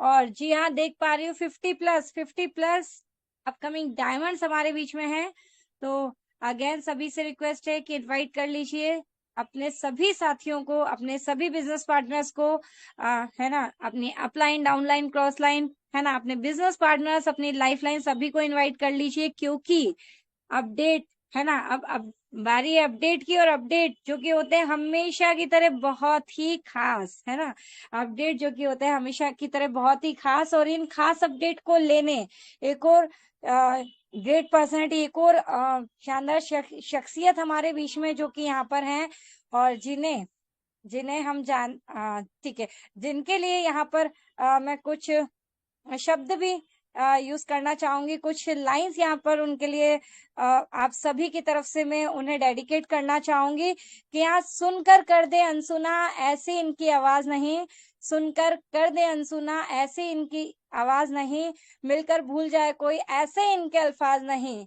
और जी हाँ, देख पा रही हूँ 50+ अपकमिंग डायमंड्स हमारे बीच में है। तो अगेन सभी से रिक्वेस्ट है कि इनवाइट कर लीजिए अपने सभी साथियों को, अपने सभी बिजनेस पार्टनर्स को, है ना, अपनी अपलाइन, डाउनलाइन, क्रॉस लाइन, है ना, अपने बिजनेस पार्टनर्स, अपनी लाइफ लाइन, सभी को इनवाइट कर लीजिए, क्योंकि अपडेट, है ना, अब बारी है अपडेट की। और अपडेट जो कि होते हैं हमेशा की तरह बहुत ही खास, है ना, अपडेट जो कि होते हैं हमेशा की तरह बहुत ही खास। और इन खास अपडेट को लेने एक और ग्रेट पर्सनालिटी, एक और शानदार शख्सियत हमारे बीच में जो कि यहाँ पर हैं, और जिन्हें जिन्हें हम ठीक है, जिनके लिए यहाँ पर मैं कुछ शब्द भी यूज करना चाहूंगी, कुछ लाइंस यहाँ पर उनके लिए आप सभी की तरफ से मैं उन्हें डेडिकेट करना चाहूंगी कि यहाँ सुनकर कर दे अनसुना, ऐसी इनकी आवाज नहीं। सुनकर कर दे अनसुना, ऐसी इनकी आवाज नहीं। मिलकर भूल जाए कोई, ऐसे इनके अल्फाज नहीं।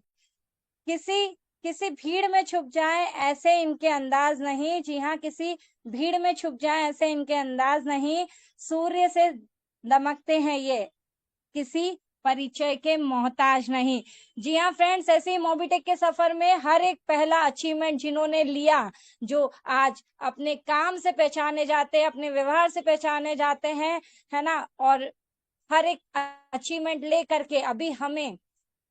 किसी किसी भीड़ में छुप जाए, ऐसे इनके अंदाज नहीं। जी हाँ, किसी भीड़ में छुप जाए, ऐसे इनके अंदाज नहीं। सूर्य से दमकते हैं ये, किसी परिचय के मोहताज नहीं। जी हाँ फ्रेंड्स, ऐसे ही मोबीटेक के सफर में हर एक पहला अचीवमेंट जिन्होंने लिया, जो आज अपने काम से पहचाने जाते हैं, अपने व्यवहार से पहचाने जाते हैं, है ना, और हर एक अचीवमेंट ले करके अभी हमें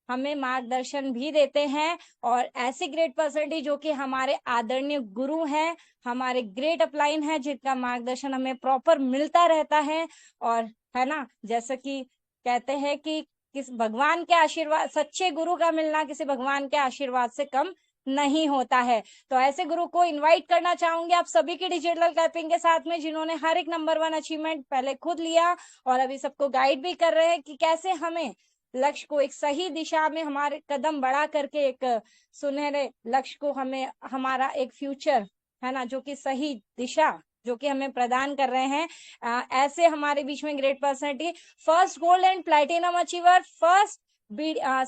हमें मार्गदर्शन भी देते हैं। और ऐसे ग्रेट पर्सनालिटी जो कि हमारे आदरणीय गुरु हैं, हमारे ग्रेट अपलाइन हैं, जिनका मार्गदर्शन हमें प्रॉपर मिलता रहता है। और है ना, जैसा कि कहते हैं कि किस भगवान के आशीर्वाद, सच्चे गुरु का मिलना किसी भगवान के आशीर्वाद से कम नहीं होता है। तो ऐसे गुरु को इनवाइट करना चाहूंगी आप सभी की डिजिटल क्लैपिंग के साथ में, जिन्होंने हर एक नंबर 1 अचीवमेंट पहले खुद लिया और अभी सबको गाइड भी कर रहे हैं कि कैसे हमें लक्ष्य को एक सही दिशा में हमारे कदम बढ़ा करके एक सुनहरे लक्ष्य को हमें, हमारा एक फ्यूचर, है ना, जो कि सही दिशा जो कि हमें प्रदान कर रहे हैं। ऐसे हमारे बीच में great personality, first gold and platinum achiever, first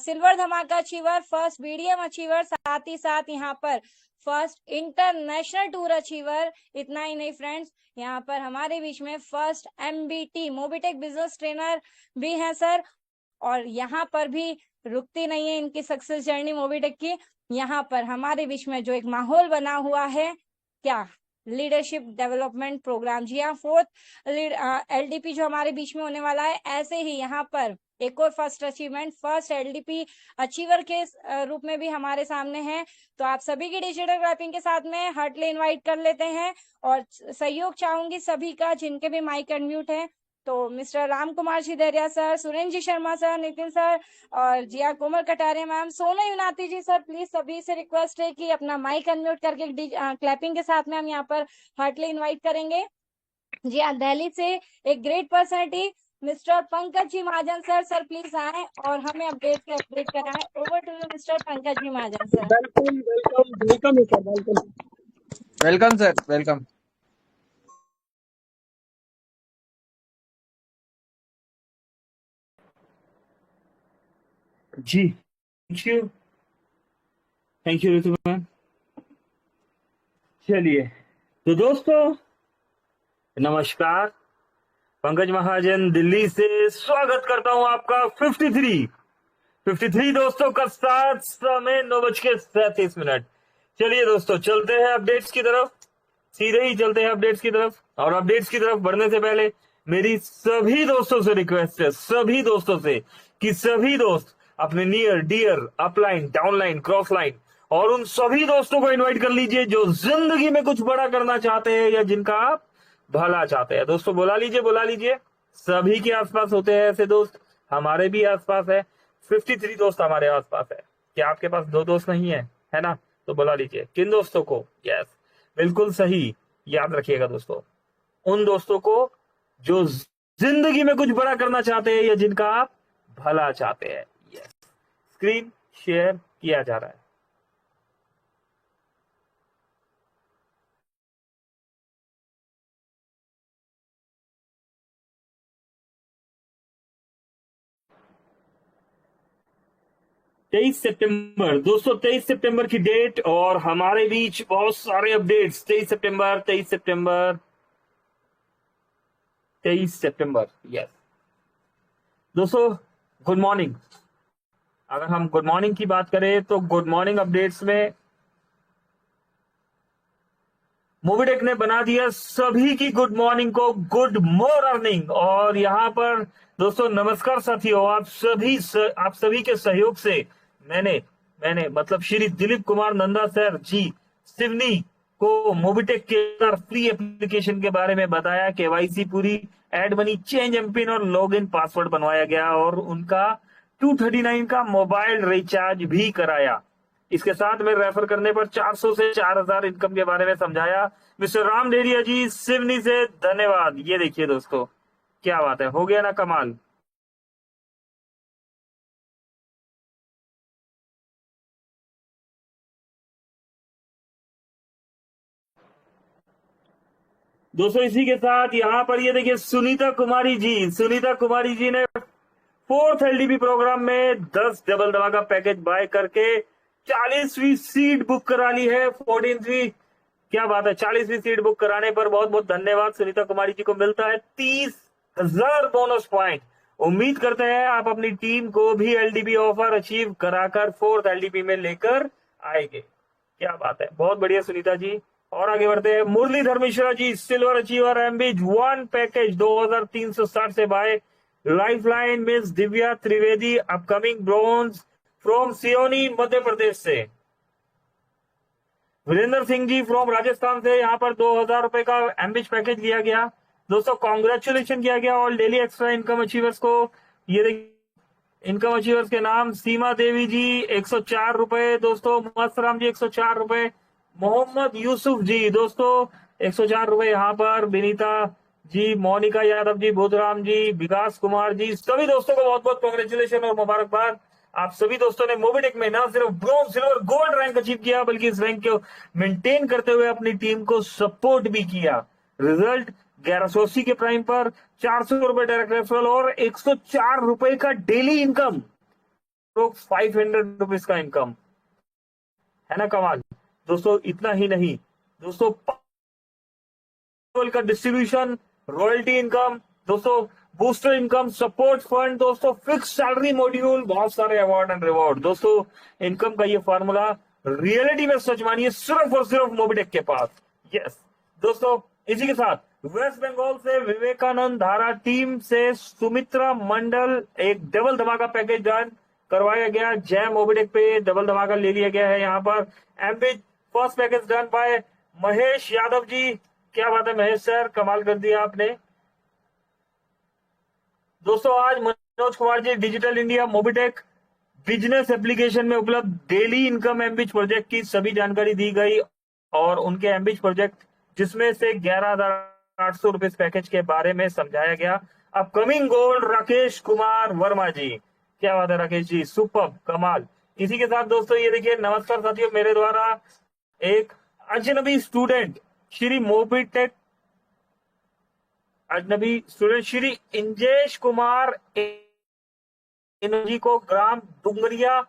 silver धमाका अचीवर, फर्स्ट बीडीएम अचीवर, साथ ही साथ यहाँ पर फर्स्ट इंटरनेशनल टूर अचीवर। इतना ही नहीं फ्रेंड्स, यहाँ पर हमारे बीच में first MBT Mobitech business trainer भी है सर। और यहाँ पर भी रुकती नहीं है इनकी सक्सेस जर्नी मोबीटेक की। यहाँ पर हमारे बीच में जो एक माहौल बना हुआ है, क्या, लीडरशिप डेवलपमेंट प्रोग्राम। जी हाँ, फोर्थ एलडीपी जो हमारे बीच में होने वाला है। ऐसे ही यहाँ पर एक और first achievement, first LDP achiever के रूप में भी हमारे सामने है। तो आप सभी की डिजिटल रैपिंग के साथ में हार्टली इनवाइट कर लेते हैं और सहयोग चाहूंगी सभी का, जिनके भी माइक अनम्यूट है। तो मिस्टर राम कुमार छिदरिया सर, सुरेंद्र जी शर्मा सर, नितिन सर, और जिया कोमल कटारिया मैम, सोना यूनाती जी सर, प्लीज सभी से रिक्वेस्ट है कि अपना माइक अनम्यूट करके क्लैपिंग के साथ में हम यहाँ पर हार्टली इनवाइट करेंगे। जी हाँ, दिल्ली से एक great personality mister Pankaj ji Mahajan sir, sir please आए और हमें अपडेट कराएं। Over to you mister Pankaj ji Mahajan sir. Welcome welcome welcome sir, welcome. Welcome sir, welcome. जी, थैंक यू ऋतु मैम। चलिए, तो दोस्तों नमस्कार, पंकज महाजन दिल्ली से स्वागत करता हूं आपका 53 दोस्तों का साथ, समय 9:37। चलिए दोस्तों, चलते हैं अपडेट्स की तरफ, सीधे ही चलते हैं अपडेट्स की तरफ। और अपडेट्स की तरफ बढ़ने से पहले मेरी सभी दोस्तों से रिक्वेस्ट है, सभी दोस्तों से, कि सभी दोस्त अपने near dear upline, downline, cross line और उन सभी दोस्तों को इनवाइट कर लीजिए जो जिंदगी में कुछ बड़ा करना चाहते हैं या जिनका आप भला चाहते हैं। दोस्तों बुला लीजिए, बुला लीजिए। सभी के आसपास होते हैं ऐसे दोस्त, हमारे भी आसपास है। 53 दोस्त हमारे आसपास है। क्या आपके पास 2 दोस्त नहीं है ना? तो बुला लीजिए। किन दोस्तों को? यस, बिल्कुल सही, याद रखिएगा दोस्तों, उन दोस्तों को जो जिंदगी में कुछ बड़ा करना चाहते हैं या जिनका आप भला चाहते हैं। यस, स्क्रीन शेयर किया जा रहा है। तेईस सितंबर दोस्तों, 23 सितंबर की डेट और हमारे बीच बहुत सारे अपडेट्स। 23 सितंबर, 23 सितंबर, 23 सितंबर, यस। दोस्तों गुड मॉर्निंग। अगर हम गुड मॉर्निंग की बात करें तो गुड मॉर्निंग अपडेट्स में मोबिटेक ने बना दिया सभी की गुड मॉर्निंग को गुड मॉर्निंग। और यहाँ पर दोस्तों नमस्कार साथियों, आप सभी के सहयोग से मैंने मैंने मतलब श्री दिलीप कुमार नंदा सर जी सिवनी को मोबिटेक के फ्री एप्लीकेशन के बारे में बताया। केवाईसी पूरी, एड मनी, चेंज एमपिन और लॉग इन पासवर्ड बनवाया गया और उनका 239 का मोबाइल रिचार्ज भी कराया। इसके साथ में रेफर करने पर 400 से 4000 इनकम के बारे में समझाया। मिस्टर राम डेरिया जी सिवनी से धन्यवाद। ये देखिए दोस्तों, क्या बात है, हो गया ना कमाल। दोस्तों इसी के साथ यहाँ पर ये देखिए सुनीता कुमारी जी ने 4th एलडीपी प्रोग्राम में 10 डबल धमाका पैकेज बाय करके 40वीं सीट बुक करा ली है। 14वीं, क्या बात है, 40वीं सीट बुक कराने पर बहुत बहुत धन्यवाद सुनीता कुमारी जी को। मिलता है 30,000 बोनस पॉइंट। उम्मीद करते हैं आप अपनी टीम को भी एलडीपी ऑफर अचीव कराकर 4th एलडीपी में लेकर आएंगे। क्या बात है, बहुत बढ़िया सुनीता जी। और आगे बढ़ते हैं, मुरलीधर मिश्रा जी सिल्वर अचीवर एमबीज 1 पैकेज 2360 से buy. Lifeline miss Divya Trivedi upcoming bronze from Seoni Madhya Pradesh से। वीरेंद्र सिंह जी फ्रॉम राजस्थान से यहाँ पर 2000 रुपए का एम्बिच पैकेज लिया गया। दोस्तों कॉन्ग्रेचुलेशन किया गया all daily extra income achievers को। ये देखिए इनकम अचीवर्स के नाम, सीमा देवी जी 104 रुपए, दोस्तों मस्तराम जी 104 रुपए, मोहम्मद यूसुफ जी दोस्तों 104 रुपए यहाँ पर, विनीता जी, मोनिका यादव जी, बुधराम जी, विकास कुमार जी, सभी दोस्तों को बहुत बहुत कॉन्ग्रेचुलेशन और मुबारकबाद। आप सभी दोस्तों ने मोबिटेक में न सिर्फ bronze, silver, gold rank achieve किया बल्कि इस रैंक को मेंटेन करते हुए अपनी टीम को सपोर्ट भी किया। रिजल्ट 1180 के प्राइम पर 400 रुपए डायरेक्ट रेफरल और 104 रुपए का डेली इनकम, तो 500 रुपीज का इनकम है ना कमाल। दोस्तों इतना ही नहीं दोस्तों, का डिस्ट्रीब्यूशन, रॉयल्टी इनकम, दोस्तों बूस्टर इनकम, सपोर्ट फंड, दोस्तों फिक्स सैलरी मॉड्यूल, बहुत सारे अवार्ड एंड रिवॉर्ड। दोस्तों इनकम का ये फॉर्मूला रियलिटी में सच मानिए सिर्फ और सिर्फ मोबिटेक के पास। यस दोस्तों, इसी के साथ वेस्ट बंगाल से विवेकानंद धारा टीम से सुमित्रा मंडल एक डबल धमाका पैकेज डन करवाया गया। जय मोबिटेक पे डबल धमाका ले लिया गया है। यहाँ पर एमबिज first package done by Mahesh Yadav ji. क्या बात है महेश सर, कमाल कर दिया आपने। दोस्तों आज Manoj Kumar ji digital India Mobitech business application में उपलब्ध डेली इनकम एमबिच प्रोजेक्ट की सभी जानकारी दी गई और उनके एमबिच प्रोजेक्ट जिसमें से 11,800 रुपए पैकेज के बारे में समझाया गया। अपकमिंग गोल्ड राकेश कुमार वर्मा जी, क्या बात है राकेश जी, सुपर कमाल। इसी के साथ दोस्तों ये देखिए, नमस्कार साथियों, मेरे द्वारा एक अजनबी स्टूडेंट श्री मोबिटेक अजनबी स्टूडेंट श्री इंजेश कुमार जी को ग्राम डुंगरिया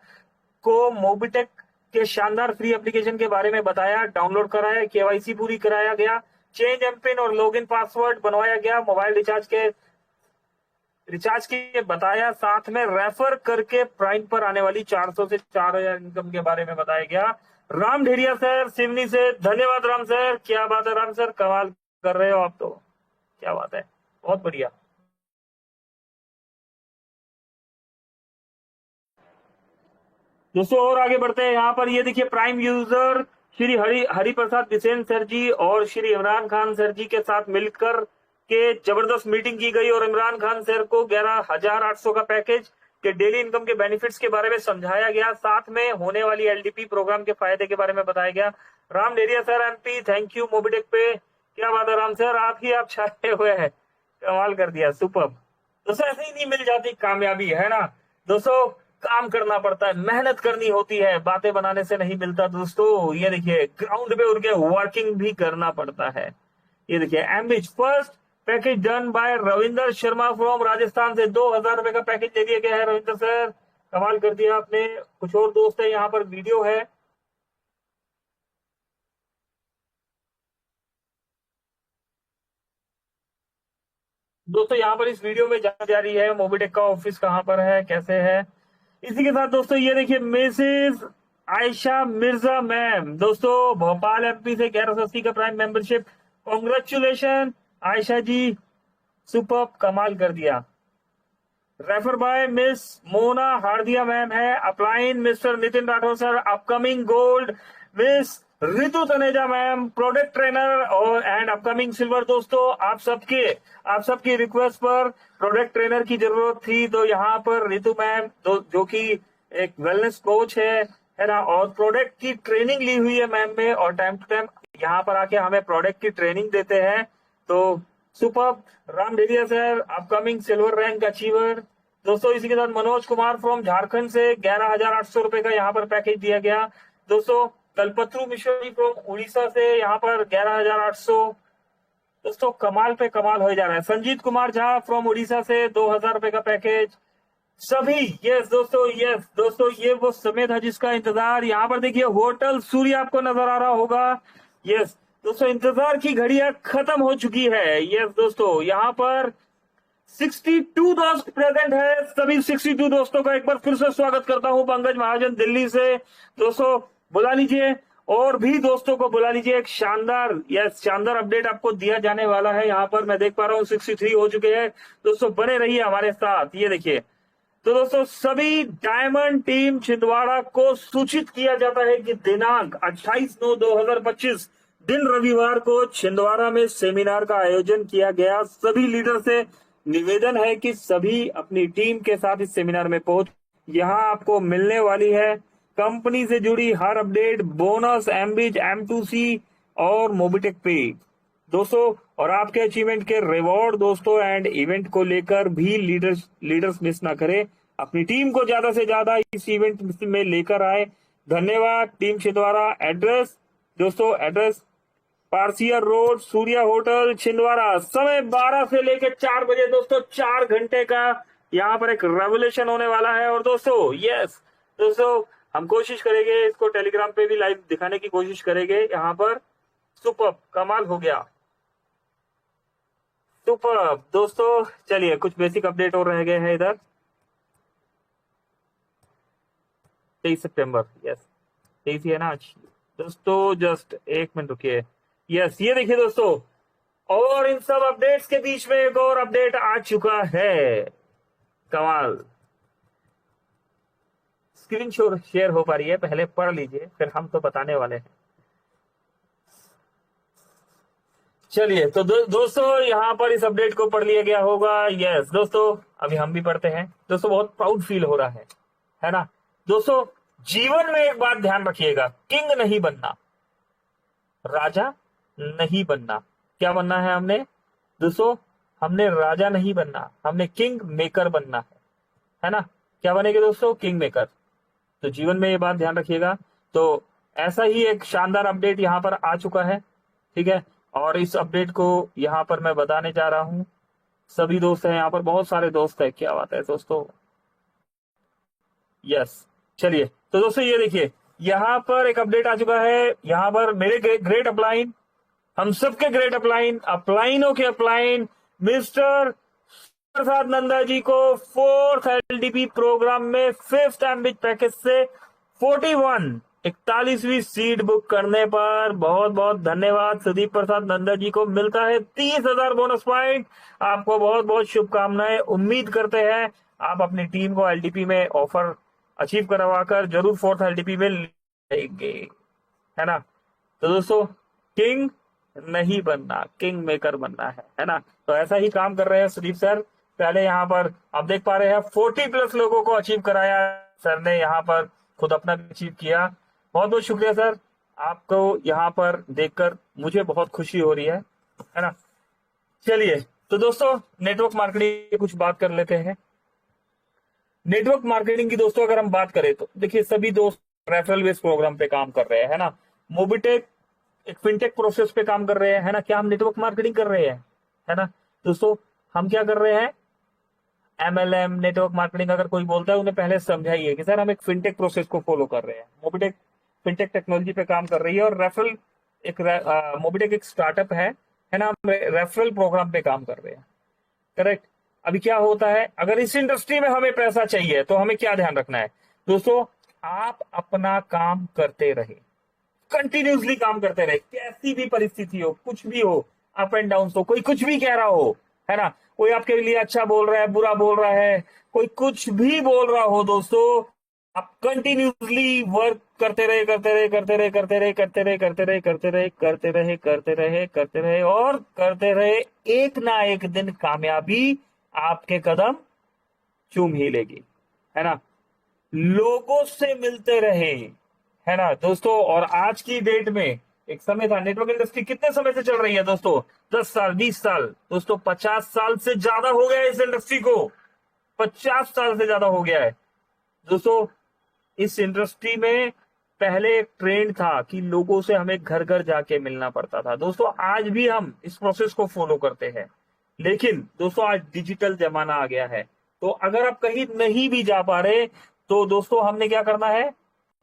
को मोबिटेक के शानदार फ्री एप्लीकेशन के बारे में बताया, डाउनलोड कराया, केवाईसी पूरी कराया गया, चेंज एमपिन और लॉगिन पासवर्ड बनवाया गया, मोबाइल रिचार्ज के बताया, साथ में रेफर करके प्राइम पर आने वाली 400 से 4000 इनकम के बारे में बताया गया। राम ढेरिया सर सिवनी से धन्यवाद। राम सर, क्या बात है राम सर, कमाल कर रहे हो आप तो, क्या बात है, बहुत बढ़िया। दोस्तों और आगे बढ़ते हैं, यहाँ पर ये देखिए prime user Shri Hari Prasad Bisen sir जी और श्री इमरान खान सर जी के साथ मिलकर के जबरदस्त मीटिंग की गई और इमरान खान सर को 11,800 का पैकेज के डेली इनकम के बेनिफिट्स के बारे में समझाया गया, साथ में होने वाली एलडीपी प्रोग्राम के फायदे के बारे में बताया गया। Ram Deria sir MP, thank you Mobitech पे, क्या बात है राम सर, आप छाए हुए हैं, कमाल कर दिया, सुपर। दोस्तों ऐसे ही नहीं मिल जाती कामयाबी, है ना दोस्तों, काम करना पड़ता है, मेहनत करनी होती है, बातें बनाने से नहीं मिलता दोस्तों। ये देखिए ग्राउंड पे उठ के वर्किंग भी करना पड़ता है। ये देखिए एम्बिच first package done by Ravinder Sharma from Rajasthan से 2000 रुपए का पैकेज दे दिया गया है। रविंदर सर कमाल कर दिया आपने। कुछ और दोस्त है, यहाँ पर वीडियो है, दोस्तों यहाँ पर इस वीडियो में जाना जा रही है मोबिटेक का ऑफिस कहाँ पर है, कैसे है। इसी के साथ दोस्तों ये देखिए मिसेस आयशा मिर्जा मैम, दोस्तों भोपाल एमपी से 1180 का prime membership. Congratulation Ayesha ji, super, कमाल कर दिया। Refer by miss Mona Hardia ma'am है। Upline mister Nitin Rathore sir, upcoming gold miss Ritu Taneja ma'am, product trainer और एंड अपकमिंग सिल्वर। दोस्तों आप सबकी रिक्वेस्ट पर प्रोडक्ट ट्रेनर की जरूरत थी, तो यहाँ पर रितु मैम जो कि एक वेलनेस कोच है ना, और प्रोडक्ट की ट्रेनिंग ली हुई है मैम में, और टाइम टू टाइम यहाँ पर आके हमें प्रोडक्ट की ट्रेनिंग देते हैं। तो super, Ram Deria sir, upcoming silver rank achiever. दोस्तों इसी के साथ मनोज कुमार फ्रॉम झारखंड से 11,800 रुपए का यहाँ पर पैकेज दिया गया। दोस्तों कल्पत्रु मिश्रा जी फ्रॉम उड़ीसा से यहाँ पर 11,800। दोस्तों कमाल पे कमाल हो जा रहा है। संजीत कुमार झा फ्रॉम उड़ीसा से 2,000 रुपए का पैकेज। सभी यस दोस्तों ये वो समय था जिसका इंतजार। यहाँ पर देखिए होटल सूर्य आपको नजर आ रहा होगा। यस दोस्तों इंतजार की घड़ियां खत्म हो चुकी है। यस दोस्तों यहाँ पर 62 दोस्त प्रेजेंट है। सभी 62 दोस्तों का एक बार फिर से स्वागत करता हूं। पंकज महाजन दिल्ली से, दोस्तों बुला लीजिए और भी दोस्तों को बुला लीजिए। एक शानदार अपडेट आपको दिया जाने वाला है। यहाँ पर मैं देख पा रहा हूँ 63 हो चुके हैं। दोस्तों बने रहिए हमारे साथ। ये देखिए, तो दोस्तों सभी डायमंड टीम छिंदवाड़ा को सूचित किया जाता है कि दिनांक 28/9/2025 दिन रविवार को छिंदवाड़ा में सेमिनार का आयोजन किया गया। सभी लीडर से निवेदन है कि सभी अपनी टीम के साथ इस सेमिनार में पहुंच। यहाँ आपको मिलने वाली है कंपनी से जुड़ी हर अपडेट, बोनस, एमबीज, M2C और मोबिटेक पे दोस्तों, और आपके अचीवमेंट के रिवॉर्ड दोस्तों एंड इवेंट को लेकर भी लीडर्स मिस ना करें। अपनी टीम को ज्यादा से ज्यादा इस इवेंट में लेकर आए। धन्यवाद टीम छिंदवाड़ा। एड्रेस दोस्तों, address Parasia road, Surya hotel, Chhindwara. समय 12 से लेकर 4 बजे दोस्तों, 4 घंटे का यहाँ पर एक रेवोल्यूशन होने वाला है। और दोस्तों यस दोस्तों, हम कोशिश करेंगे इसको टेलीग्राम पे भी लाइव दिखाने की कोशिश करेंगे। यहाँ पर सुपर, कमाल हो गया, सुपर दोस्तों। चलिए कुछ बेसिक अपडेट और रह गए हैं इधर। 23 सितंबर, यस 23 है ना आज दोस्तों। जस्ट एक मिनट रुकिए। यस ये देखिए दोस्तों, और इन सब अपडेट्स के बीच में एक और अपडेट आ चुका है। कमाल, स्क्रीन शेयर हो पा रही है, पहले पढ़ लीजिए फिर हम तो बताने वाले हैं। चलिए तो दोस्तों यहाँ पर इस अपडेट को पढ़ लिया गया होगा। यस दोस्तों, अभी हम भी पढ़ते हैं। दोस्तों बहुत प्राउड फील हो रहा है ना। दोस्तों जीवन में एक बात ध्यान रखिएगा, किंग नहीं बनना, राजा नहीं बनना। क्या बनना है हमने दोस्तों? हमने राजा नहीं बनना, हमने किंग मेकर बनना है ना। क्या बनेंगे दोस्तों? King maker. तो जीवन में ये बात ध्यान रखिएगा। तो ऐसा ही एक शानदार अपडेट यहाँ पर आ चुका है, ठीक है। और इस अपडेट को यहाँ पर मैं बताने जा रहा हूँ। सभी दोस्त हैं यहाँ पर, बहुत सारे दोस्त हैं। क्या बात है दोस्तों, यस। चलिए तो दोस्तों ये देखिए, यहाँ पर एक अपडेट आ चुका है। यहाँ पर मेरे ग्रेट अपलाइन, हम सबके ग्रेट अपलाइनों के अपलाइन मिस्टर प्रसाद नंदा जी को 4th LDP प्रोग्राम में 5th एमबीज पैकेज से 41वीं सीट बुक करने पर बहुत बहुत धन्यवाद। सुदीप प्रसाद नंदा जी को मिलता है 30,000 बोनस पॉइंट। आपको बहुत बहुत शुभकामनाएं। उम्मीद करते हैं आप अपनी टीम को LDP में ऑफर अचीव करवाकर जरूर 4th LDP में लेंगे, है ना। तो दोस्तों किंग नहीं बनना, किंग मेकर बनना है ना। तो ऐसा ही काम कर रहे हैं सुदीप सर। पहले यहाँ पर आप देख पा रहे हैं 40+ लोगों को अचीव कराया सर ने, यहाँ पर खुद अपना अचीव किया। बहुत बहुत शुक्रिया सर, आपको यहाँ पर देखकर मुझे बहुत खुशी हो रही है ना। चलिए तो दोस्तों नेटवर्क मार्केटिंग की कुछ बात कर लेते हैं। नेटवर्क मार्केटिंग की दोस्तों अगर हम बात करें तो देखिए, सभी दोस्त रेफरल बेस्ड प्रोग्राम पे काम कर रहे हैं, है ना। मोबिटेक एक फिनटेक प्रोसेस पे काम कर रहे हैं, है ना। क्या हम नेटवर्क मार्केटिंग कर रहे हैं, है ना दोस्तों। हम क्या कर रहे हैं? MLM नेटवर्क मार्केटिंग अगर कोई बोलता है उन्हें पहले समझाइए कि सर हम एक फिनटेक प्रोसेस को फॉलो कर रहे हैं। मोबिटेक फिनटेक टेक्नोलॉजी पे काम कर रही है, और रेफरल मोबिटेक एक स्टार्टअप है ना। हम रेफरल प्रोग्राम पे काम कर रहे हैं। करेक्ट। अभी क्या होता है, अगर इस इंडस्ट्री में हमें पैसा चाहिए तो हमें क्या ध्यान रखना है दोस्तों, आप अपना काम करते रहे, कंटिन्यूसली काम करते रहे, कैसी भी परिस्थिति हो, कुछ भी हो, अप एंड डाउन हो, कोई कुछ भी कह रहा हो, है ना, कोई आपके लिए अच्छा बोल रहा है, बुरा बोल रहा है, कोई कुछ भी बोल रहा हो दोस्तों, आप कंटिन्यूसली वर्क करते रहे, करते रहे, करते रहे, करते रहे, करते रहे, करते रहे, करते रहे, करते रहे, करते रहे, करते रहे और करते रहे, एक ना एक दिन कामयाबी आपके कदम चूम ही लेगी, है ना। लोगों से मिलते रहे, है ना दोस्तों। और आज की डेट में, एक समय था, नेटवर्क इंडस्ट्री कितने समय से चल रही है दोस्तों, 10 साल, 20 साल, दोस्तों 50 साल से ज्यादा हो गया है इस इंडस्ट्री को, 50 साल से ज्यादा हो गया है दोस्तों। इस इंडस्ट्री में पहले एक ट्रेंड था कि लोगों से हमें घर घर जाके मिलना पड़ता था दोस्तों, आज भी हम इस प्रोसेस को फॉलो करते हैं, लेकिन दोस्तों आज डिजिटल जमाना आ गया है, तो अगर आप कहीं नहीं भी जा पा रहे तो दोस्तों हमने क्या करना है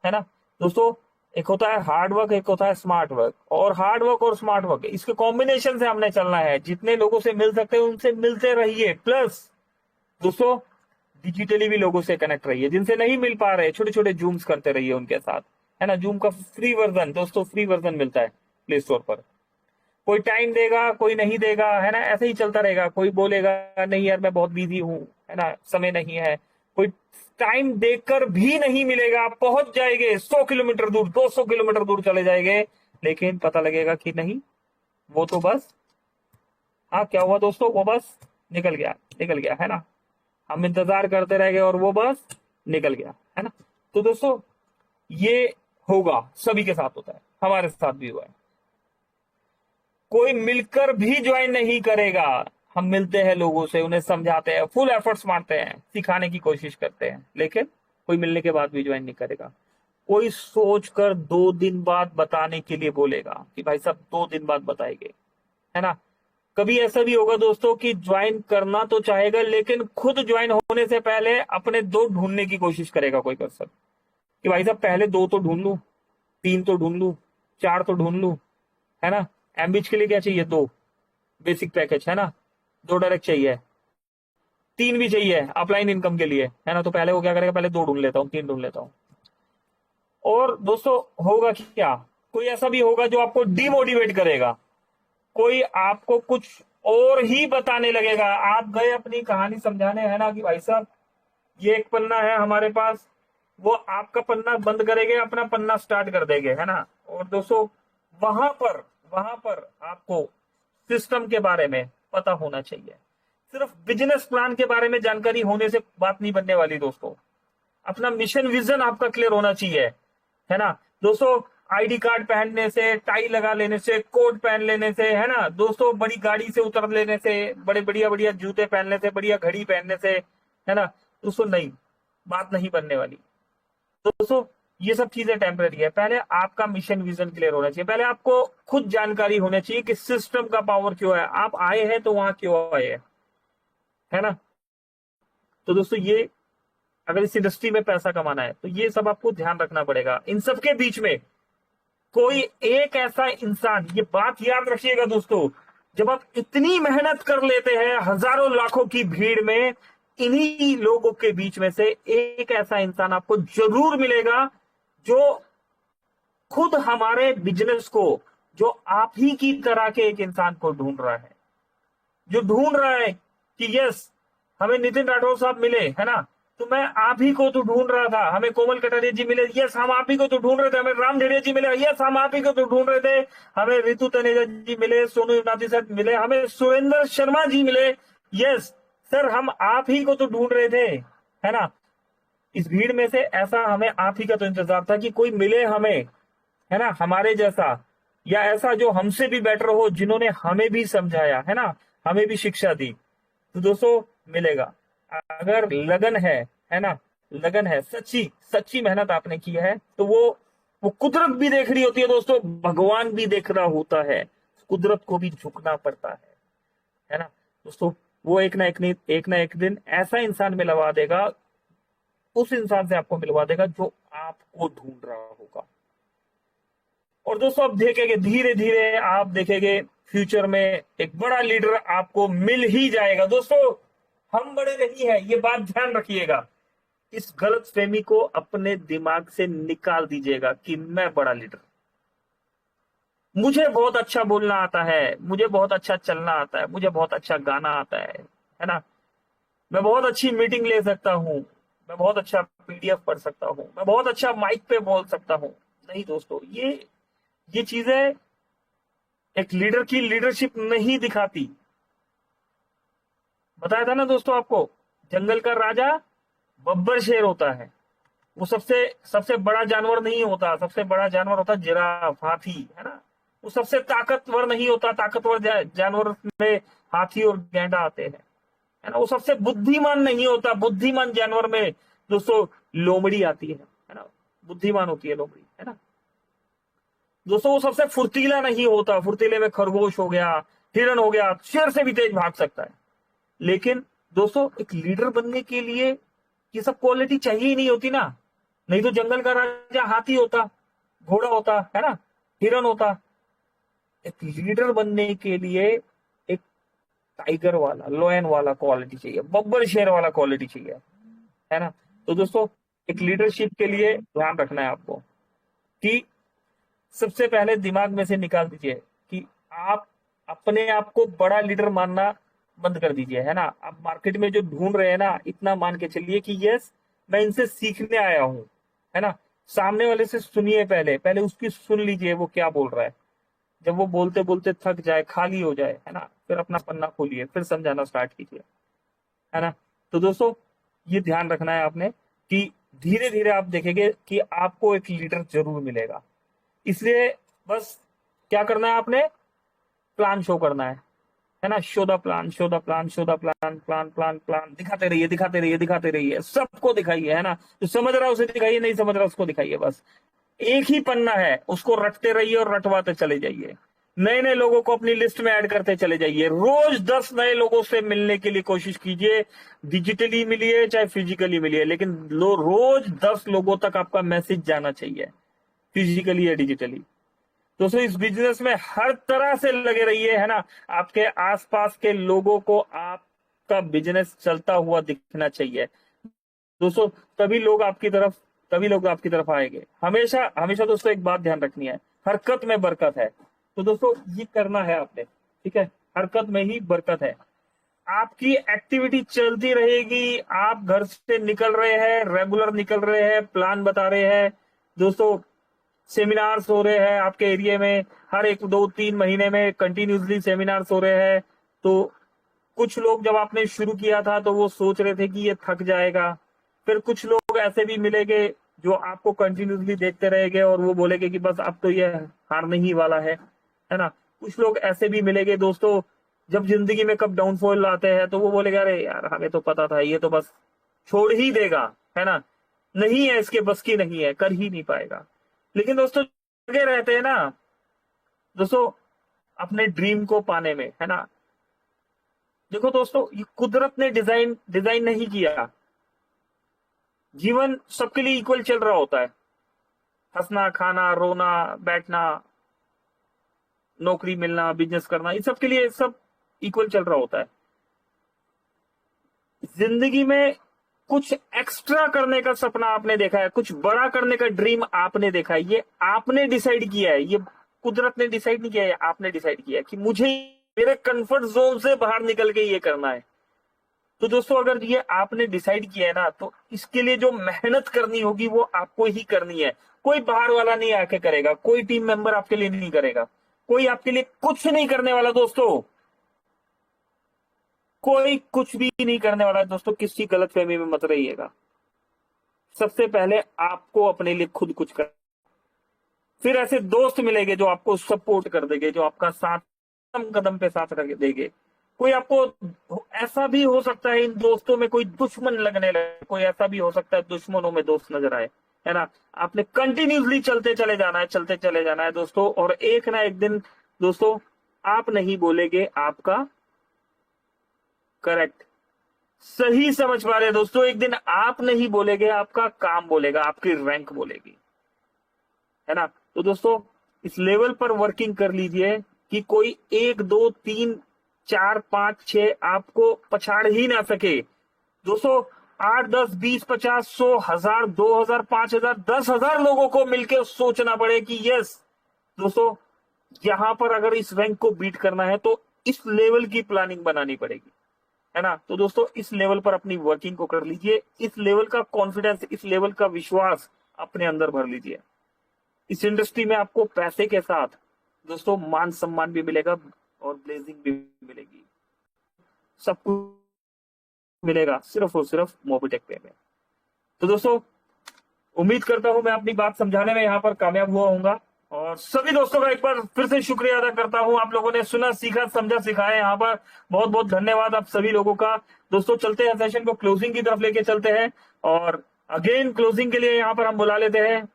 ना दोस्तों। एक होता है हार्ड वर्क, एक होता है स्मार्ट वर्क, और हार्ड वर्क और स्मार्ट वर्क इसके कॉम्बिनेशन से हमने चलना है। जितने लोगों से मिल सकते हैं उनसे मिलते रहिए, प्लस दोस्तों डिजिटली भी लोगों से कनेक्ट रहिए, जिनसे नहीं मिल पा रहे छोटे छोटे जूम्स करते रहिए उनके साथ, है ना। जूम का फ्री वर्जन दोस्तों, फ्री वर्जन मिलता है प्ले स्टोर पर, कोई टाइम देगा, कोई नहीं देगा, है ना, ऐसे ही चलता रहेगा। कोई बोलेगा नहीं यार मैं बहुत बिजी हूं, है ना, समय नहीं है, कोई टाइम देकर भी नहीं मिलेगा, आप पहुंच जाएंगे 100 किलोमीटर दूर, 200 किलोमीटर दूर चले जाएंगे, लेकिन पता लगेगा कि नहीं, वो तो बस, हाँ क्या हुआ दोस्तों, वो बस निकल गया, निकल गया, है ना। हम इंतजार करते रह गए और वो बस निकल गया, है ना। तो दोस्तों ये होगा, सभी के साथ होता है, हमारे साथ भी हुआ है। कोई मिलकर भी ज्वाइन नहीं करेगा, हम मिलते हैं लोगों से, उन्हें समझाते हैं, फुल एफर्ट्स मारते हैं, सिखाने की कोशिश करते हैं, लेकिन कोई मिलने के बाद भी ज्वाइन नहीं करेगा। कोई सोचकर 2 दिन बाद बताने के लिए बोलेगा कि भाई साहब 2 दिन बाद बताएंगे, है ना। कभी ऐसा भी होगा दोस्तों कि ज्वाइन करना तो चाहेगा, लेकिन खुद ज्वाइन होने से पहले अपने दो ढूंढने की कोशिश करेगा कोई पर्सन, कि भाई साहब पहले 2 तो ढूंढ लू, 3 तो ढूंढ लू, 4 तो ढूंढ लू, है ना। एमबीच के लिए क्या चाहिए, 2 बेसिक पैकेज, है ना, 2 डायरेक्ट चाहिए, 3 भी चाहिए अपलाइन इनकम के लिए, है ना। तो पहले वो क्या करेगा, पहले 2 ढूंढ लेता हूँ, 3 ढूंढ लेता हूँ। और दोस्तों होगा क्या, कोई ऐसा भी होगा जो आपको डिमोटिवेट करेगा, कोई आपको कुछ और ही बताने लगेगा। आप गए अपनी कहानी समझाने, है ना, कि भाई साहब ये एक पन्ना है हमारे पास, वो आपका पन्ना बंद करेंगे, अपना पन्ना स्टार्ट कर देंगे, है ना। और दोस्तों वहां पर आपको सिस्टम के बारे में पता होना चाहिए। सिर्फ बिजनेस प्लान के बारे में जानकारी होने से बात नहीं बनने वाली दोस्तों, अपना मिशन विजन आपका क्लियर होना चाहिए, है ना दोस्तों। आईडी कार्ड पहनने से, टाई लगा लेने से, कोट पहन लेने से, है ना दोस्तों, बड़ी गाड़ी से उतर लेने से, बड़े बढ़िया बढ़िया जूते पहनने से, बढ़िया घड़ी पहनने से, है ना दोस्तों, नहीं, बात नहीं बनने वाली दोस्तों। ये सब चीजें टेम्पररी है, पहले आपका मिशन विजन क्लियर होना चाहिए, पहले आपको खुद जानकारी होनी चाहिए कि सिस्टम का पावर क्यों है, आप आए हैं तो वहां क्यों आए हैं, है ना। तो दोस्तों ये, अगर इस इंडस्ट्री में पैसा कमाना है तो ये सब आपको ध्यान रखना पड़ेगा। इन सब के बीच में कोई एक ऐसा इंसान, ये बात याद रखिएगा दोस्तों, जब आप इतनी मेहनत कर लेते हैं हजारों लाखों की भीड़ में, इन्हीं लोगों के बीच में से एक ऐसा इंसान आपको जरूर मिलेगा जो खुद हमारे बिजनेस को, जो आप ही की तरह के एक इंसान को ढूंढ रहा है, जो ढूंढ रहा है कि यस हमें नितिन राठौर साहब मिले, है ना, तो मैं आप ही को तो ढूंढ रहा था, हमें कोमल कटारिया जी मिले, यस हम आप ही को तो ढूंढ रहे थे, हमें राम झड़िया जी मिले, यस हम आप ही को तो ढूंढ रहे थे, हमें रितु तनेजा जी मिले, सोनू नाथी सर मिले, हमें सुरेंद्र शर्मा जी मिले, यस सर हम आप ही को तो ढूंढ रहे थे, है ना। इस भीड़ में से ऐसा हमें आप ही का तो इंतजार था कि कोई मिले हमें, है ना, हमारे जैसा, या ऐसा जो हमसे भी बेटर हो, जिन्होंने हमें भी समझाया, है ना, हमें भी शिक्षा दी। तो दोस्तों मिलेगा, अगर लगन है ना, लगन है, सच्ची सच्ची मेहनत आपने की है, तो वो कुदरत भी देख रही होती है दोस्तों, भगवान भी देख रहा होता है, कुदरत को भी झुकना पड़ता है ना दोस्तों। वो एक ना एक दिन ऐसा इंसान मिलवा देगा, उस इंसान से आपको मिलवा देगा जो आपको ढूंढ रहा होगा। और दोस्तों आप देखेंगे धीरे धीरे, आप देखेंगे फ्यूचर में एक बड़ा लीडर आपको मिल ही जाएगा। दोस्तों हम बड़े नहीं है, ये बात ध्यान रखिएगा। इस गलत फहमी को अपने दिमाग से निकाल दीजिएगा कि मैं बड़ा लीडर, मुझे बहुत अच्छा बोलना आता है, मुझे बहुत अच्छा चलना आता है, मुझे बहुत अच्छा गाना आता है ना, मैं बहुत अच्छी मीटिंग ले सकता हूं, मैं बहुत अच्छा पीडीएफ पढ़ सकता हूं, मैं बहुत अच्छा माइक पे बोल सकता हूं। नहीं दोस्तों, ये चीजें एक लीडर की लीडरशिप नहीं दिखाती। बताया था ना दोस्तों आपको, जंगल का राजा बब्बर शेर होता है, वो सबसे सबसे बड़ा जानवर नहीं होता, सबसे बड़ा जानवर होता जिराफ, हाथी, है ना। वो सबसे ताकतवर नहीं होता, ताकतवर जानवर में हाथी और गैंडा आते हैं, है ना। वो सबसे बुद्धिमान नहीं होता, बुद्धिमान जानवर में दोस्तों लोमड़ी आती है ना, बुद्धिमान होती है लोमड़ी, है ना। दोस्तों वो सबसे फुर्तीला नहीं होता, फुर्तीले में खरगोश हो गया, हिरण हो गया, शेर से भी तेज भाग सकता है। लेकिन दोस्तों एक लीडर बनने के लिए ये सब क्वालिटी चाहिए ही नहीं होती ना, नहीं तो जंगल का राजा हाथी होता, घोड़ा होता, है ना, हिरण होता। एक लीडर बनने के लिए एक टाइगर वाला, लोयन वाला क्वालिटी चाहिए, बब्बर शेर वाला क्वालिटी चाहिए, है ना। तो दोस्तों एक लीडरशिप के लिए ध्यान रखना है आपको कि सबसे पहले दिमाग में से निकाल दीजिए कि आप अपने आप को बड़ा लीडर मानना बंद कर दीजिए, है ना। आप मार्केट में जो ढूंढ रहे हैं ना, इतना मान के चलिए कि यस मैं इनसे सीखने आया हूं, है ना। सामने वाले से सुनिए, पहले पहले उसकी सुन लीजिए वो क्या बोल रहा है। जब वो बोलते बोलते थक जाए, खाली हो जाए, है ना, फिर अपना पन्ना खोलिए, फिर समझाना स्टार्ट कीजिए, है ना। तो दोस्तों ये ध्यान रखना है आपने कि धीरे धीरे आप देखेंगे कि आपको एक लीडर जरूर मिलेगा। इसलिए बस क्या करना है आपने, प्लान शो करना है ना। Show the plan, show the plan, show the plan, plan plan plan, दिखाते रहिए, दिखाते रहिए, दिखाते रहिए, सबको दिखाइए, है ना। जो समझ रहा है उसे दिखाइए, नहीं समझ रहा उसको दिखाइए। बस एक ही पन्ना है, उसको रटते रहिए और रटवाते चले जाइए। नए नए लोगों को अपनी लिस्ट में ऐड करते चले जाइए। रोज 10 नए लोगों से मिलने के लिए कोशिश कीजिए, डिजिटली मिलिए चाहे फिजिकली मिलिए, लेकिन रोज 10 लोगों तक आपका मैसेज जाना चाहिए, फिजिकली या डिजिटली। दोस्तों इस बिजनेस में हर तरह से लगे रहिए, है ना। आपके आसपास के लोगों को आपका बिजनेस चलता हुआ दिखना चाहिए दोस्तों, तभी लोग आपकी तरफ आएंगे। हमेशा हमेशा दोस्तों एक बात ध्यान रखनी है, हरकत में बरकत है। तो दोस्तों ये करना है आपने, ठीक है, हरकत में ही बरकत है। आपकी एक्टिविटी चलती रहेगी, आप घर से निकल रहे हैं, रेगुलर निकल रहे हैं, प्लान बता रहे हैं दोस्तों, सेमिनार्स हो रहे हैं आपके एरिया में, हर 1 2 3 महीने में कंटिन्यूसली सेमिनार्स हो रहे हैं। तो कुछ लोग जब आपने शुरू किया था तो वो सोच रहे थे कि ये थक जाएगा, फिर कुछ लोग ऐसे भी मिलेंगे जो आपको कंटिन्यूसली देखते रहेंगे और वो बोलेंगे कि बस अब तो ये हारने ही वाला है ना। कुछ लोग ऐसे भी मिलेंगे दोस्तों, जब जिंदगी में कब डाउनफॉल आते हैं तो वो बोलेगा अरे यार हमें तो पता था ये तो बस छोड़ ही देगा, है ना, नहीं है इसके बस की, नहीं है, कर ही नहीं पाएगा। लेकिन दोस्तों लगे रहते हैं ना दोस्तों अपने ड्रीम को पाने में, है ना। देखो दोस्तों ये कुदरत ने डिजाइन नहीं किया, जीवन सबके लिए इक्वल चल रहा होता है। हंसना, खाना, रोना, बैठना, नौकरी मिलना, बिजनेस करना, इन सब के लिए सब इक्वल चल रहा होता है। जिंदगी में कुछ एक्स्ट्रा करने का सपना आपने देखा है, कुछ बड़ा करने का ड्रीम आपने देखा है, ये आपने डिसाइड किया है, ये कुदरत ने डिसाइड नहीं किया है, आपने डिसाइड किया है कि मुझे मेरे कंफर्ट जोन से बाहर निकल के ये करना है। तो दोस्तों अगर ये आपने डिसाइड किया है ना, तो इसके लिए जो मेहनत करनी होगी वो आपको ही करनी है। कोई बाहर वाला नहीं आके करेगा, कोई टीम मेंबर आपके लिए नहीं करेगा, कोई आपके लिए कुछ नहीं करने वाला दोस्तों, कोई कुछ भी नहीं करने वाला है दोस्तों। किसी गलतफहमी में मत रहिएगा। सबसे पहले आपको अपने लिए खुद कुछ कर, फिर ऐसे दोस्त मिलेंगे जो आपको सपोर्ट कर देंगे, जो आपका साथ कदम कदम पे साथ रख देंगे। कोई आपको ऐसा भी हो सकता है इन दोस्तों में कोई दुश्मन लगने लगे, कोई ऐसा भी हो सकता है दुश्मनों में दोस्त नजर आए, है ना। आपने कंटिन्यूसली चलते चले जाना है, चलते चले जाना है दोस्तों, और एक ना एक दिन दोस्तों आप नहीं बोलेंगे, आपका करेक्ट सही समझ पा रहे दोस्तों, एक दिन आप नहीं बोलेंगे, आपका काम बोलेगा, आपकी रैंक बोलेगी, है ना। तो दोस्तों इस लेवल पर वर्किंग कर लीजिए कि कोई 1 2 3 4 5 6 आपको पछाड़ ही ना सके। दोस्तों 8 10 20 50 100 1000 2000 5000 10,000 लोगों को मिलकर सोचना पड़े कि यस दोस्तों यहां पर अगर इस रैंक को बीट करना है तो इस लेवल की प्लानिंग बनानी पड़ेगी, है ना। तो दोस्तों इस लेवल पर अपनी वर्किंग को कर लीजिए, इस लेवल का कॉन्फिडेंस, इस लेवल का विश्वास अपने अंदर भर लीजिए। इस इंडस्ट्री में आपको पैसे के साथ दोस्तों मान सम्मान भी मिलेगा और ब्लेजिंग भी मिलेगी, सब कुछ मिलेगा सिर्फ और सिर्फ मोबिटेक पे में। तो दोस्तों उम्मीद करता हूं मैं अपनी बात समझाने में यहां पर कामयाब हुआ हूंगा और सभी दोस्तों का एक बार फिर से शुक्रिया अदा करता हूं। आप लोगों ने सुना, सीखा, समझा, सिखाया, यहाँ पर बहुत बहुत धन्यवाद आप सभी लोगों का। दोस्तों चलते हैं सेशन को क्लोजिंग की तरफ लेके चलते हैं और अगेन क्लोजिंग के लिए यहाँ पर हम बुला लेते हैं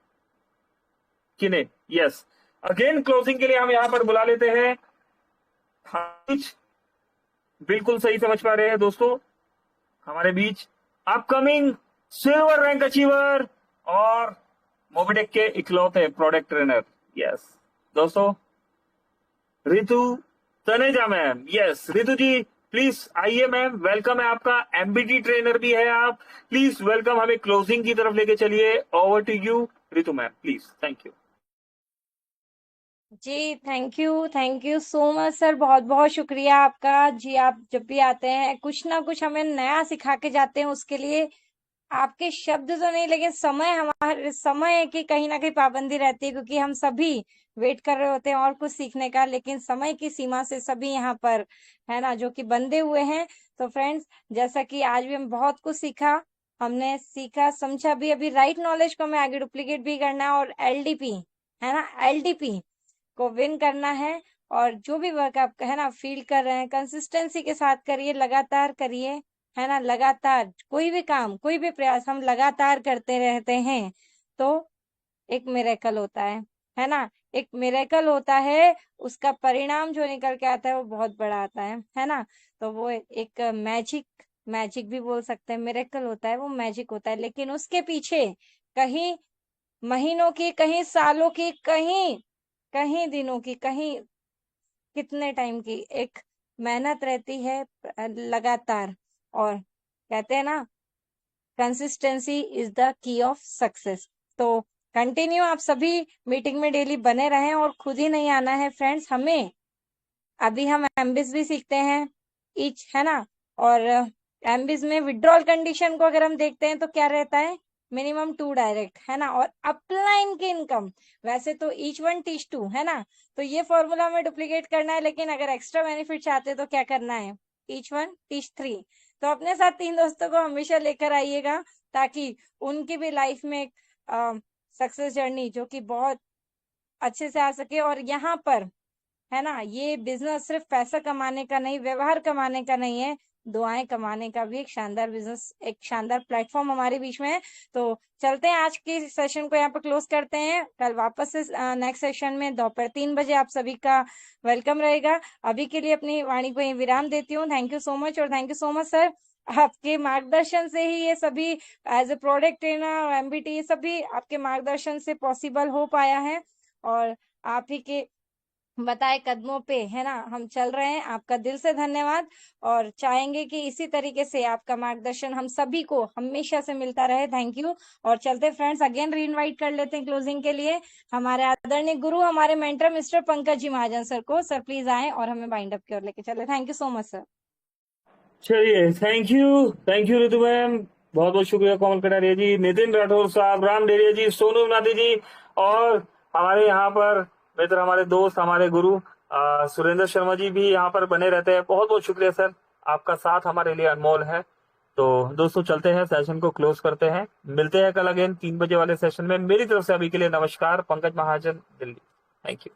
कि नहीं, यस अगेन क्लोजिंग के लिए हम यहाँ पर बुला लेते हैं, बिल्कुल सही समझ पा रहे हैं दोस्तों, हमारे बीच अपकमिंग सिल्वर रैंक अचीवर और मोबिटेक के इकलौते प्रोडक्ट ट्रेनर, यस दोस्तों Ritu Taneja ma'am. Yes Ritu ji please आइए मैम, वेलकम है आपका, एमबीटी ट्रेनर भी है आप, प्लीज वेलकम, हमें क्लोजिंग की तरफ लेके चलिए। Over to you Ritu ma'am please, thank you. जी thank you so much sir, बहुत बहुत शुक्रिया आपका जी। आप जब भी आते हैं कुछ ना कुछ हमें नया सिखा के जाते हैं, उसके लिए आपके शब्द तो नहीं लेकिन समय की कहीं ना कहीं पाबंदी रहती है, क्योंकि हम सभी वेट कर रहे होते हैं और कुछ सीखने का, लेकिन समय की सीमा से सभी यहाँ पर है ना जो कि बंधे हुए हैं। तो फ्रेंड्स जैसा कि आज भी हम बहुत कुछ सीखा, हमने सीखा समझा भी, अभी राइट नॉलेज को हमें आगे डुप्लीकेट भी करना है और एलडीपी है ना, एलडीपी को विन करना है। और जो भी वर्क आप है ना फील कर रहे हैं कंसिस्टेंसी के साथ करिए, लगातार करिए, है ना, लगातार कोई भी काम, कोई भी प्रयास हम लगातार करते रहते हैं तो एक मिरेकल होता है ना, एक मिरेकल होता है, उसका परिणाम जो निकल के आता है वो बहुत बड़ा आता है ना। तो वो एक मैजिक भी बोल सकते हैं, मिरेकल होता है, वो मैजिक होता है, लेकिन उसके पीछे कहीं महीनों की, कहीं सालों की, कहीं दिनों की, कहीं कितने टाइम की एक मेहनत रहती है लगातार। और कहते हैं ना consistency is the key of success. तो कंटिन्यू आप सभी मीटिंग में डेली बने रहें और खुद ही नहीं आना है फ्रेंड्स, हमें अभी हम एमबीज भी सीखते हैं ईच, है ना। और एमबीज में विड्रॉल कंडीशन को अगर हम देखते हैं तो क्या रहता है, मिनिमम 2 डायरेक्ट, है ना, और अपलाइन की इनकम वैसे तो ईच 1 टीच 2, है ना। तो ये फॉर्मूला हमें डुप्लीकेट करना है, लेकिन अगर एक्स्ट्रा बेनिफिट चाहते हैं तो क्या करना है, ईच 1 टीच 3। तो अपने साथ 3 दोस्तों को हमेशा लेकर आइएगा ताकि उनकी भी लाइफ में सक्सेस जर्नी जो कि बहुत अच्छे से आ सके। और यहाँ पर है ना ये बिजनेस सिर्फ पैसा कमाने का नहीं, व्यवहार कमाने का नहीं है, दुआएं कमाने का भी एक शानदार बिजनेस, एक शानदार प्लेटफॉर्म हमारे बीच में है। तो चलते हैं, आज की सेशन को यहाँ पर क्लोज करते हैं, कल वापस से नेक्स्ट सेशन में दोपहर 3 बजे आप सभी का वेलकम रहेगा। अभी के लिए अपनी वाणी को यहीं विराम देती हूँ। थैंक यू सो मच, और thank you so much sir, आपके मार्गदर्शन से ही ये सभी as a product trainer MBT ये सभी आपके मार्गदर्शन से पॉसिबल हो पाया है, और आप ही के बताए कदमों पे है ना हम चल रहे हैं। आपका दिल से धन्यवाद, और चाहेंगे कि इसी तरीके से आपका मार्गदर्शन हम सभी को हमेशा से मिलता रहे। Thank you. और चलते फ्रेंड्स अगेन री इनवाइट कर लेते हैं क्लोजिंग के लिए हमारे आदरणीय गुरु, हमारे mentor mister Pankaj ji Mahajan sir को। सर प्लीज आए और हमें बाइंड अप की ओर लेके चले। Thank you so much sir. चलिए थैंक यू रितु मैम, बहुत बहुत शुक्रिया कोमल कटारिया जी, नितिन राठौर साहब, राम डेरिया जी, सोनू नाथी जी, और हमारे यहाँ पर मित्र, हमारे दोस्त, हमारे गुरु सुरेंद्र शर्मा जी भी यहाँ पर बने रहते हैं। बहुत बहुत शुक्रिया सर, आपका साथ हमारे लिए अनमोल है। तो दोस्तों चलते हैं, सेशन को क्लोज करते हैं, मिलते हैं कल अगेन 3 बजे वाले सेशन में। मेरी तरफ से अभी के लिए नमस्कार, पंकज महाजन, दिल्ली। Thank you.